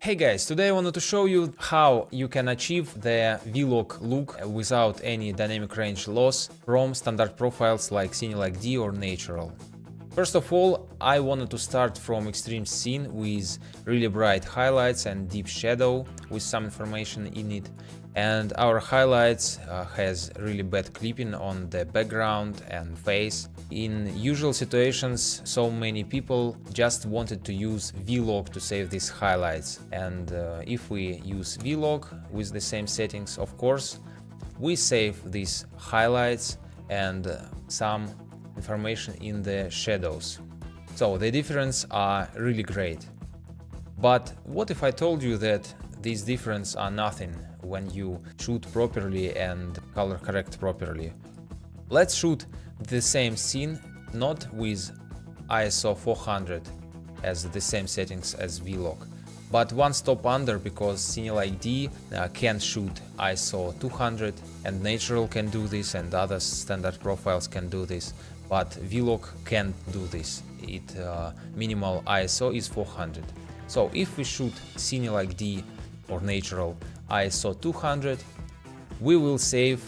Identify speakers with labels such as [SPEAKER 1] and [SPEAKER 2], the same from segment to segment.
[SPEAKER 1] Hey guys, today I wanted to show you how you can achieve the V-Lock look without any dynamic range loss from standard profiles like Cine Like D or Natural. First of all, I wanted to start from extreme scene with really bright highlights and deep shadow with some information in it. And our highlights has really bad clipping on the background and face. In usual situations, so many people just wanted to use V-Lock to save these highlights. And if we use V-Lock with the same settings, of course, we save these highlights and some information in the shadows. So the difference are really great. But what if I told you that these differences are nothing when you shoot properly and color correct properly? Let's shoot the same scene not with ISO 400 as the same settings as V-Lock, but one stop under, because Cine Like D can shoot ISO 200 and Natural can do this and other standard profiles can do this, but V-Lock can't do this. It minimal ISO is 400. So if we shoot Cine Like D or Natural ISO 200, we will save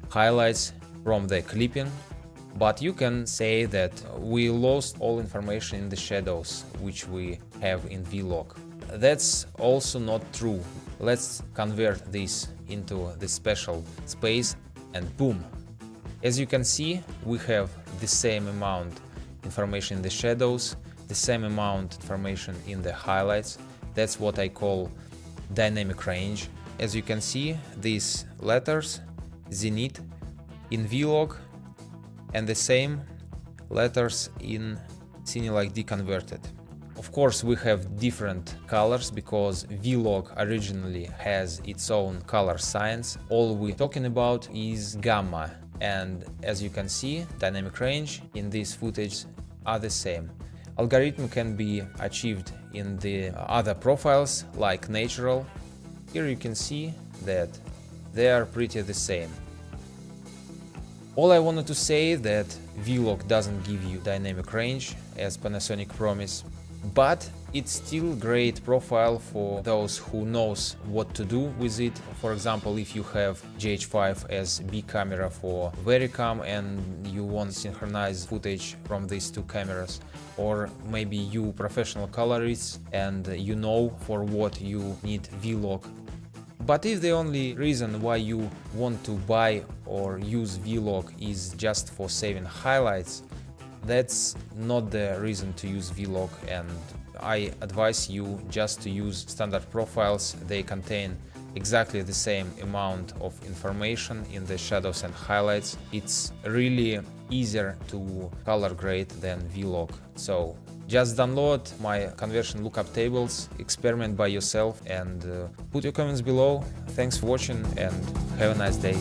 [SPEAKER 1] highlights from the clipping, but you can say that we lost all information in the shadows which we have in V-Lock. That's also not true. Let's convert this into the special space and boom. As you can see, we have the same amount information in the shadows, the same amount information in the highlights. That's what I call dynamic range. As you can see, these letters, Zenith, in V-Lock, and the same letters in Cine Like D converted. Of course, we have different colors because V-Lock originally has its own color science. All we're talking about is gamma, and as you can see, dynamic range in this footage are the same. Algorithm can be achieved in the other profiles like Natural. Here you can see that they are pretty the same. All I wanted to say that V-Lock doesn't give you dynamic range as Panasonic promised, but it's still great profile for those who knows what to do with it. For example, if you have GH5 as big camera for Vericam and you want to synchronize footage from these two cameras, or maybe you professional colorists and you know for what you need V-Lock. But if the only reason why you want to buy or use V-Lock is just for saving highlights, that's not the reason to use V-Lock, and I advise you just to use standard profiles. They contain exactly the same amount of information in the shadows and highlights. It's really easier to color grade than V-Lock. So just download my conversion lookup tables, experiment by yourself, and put your comments below. Thanks for watching and have a nice day.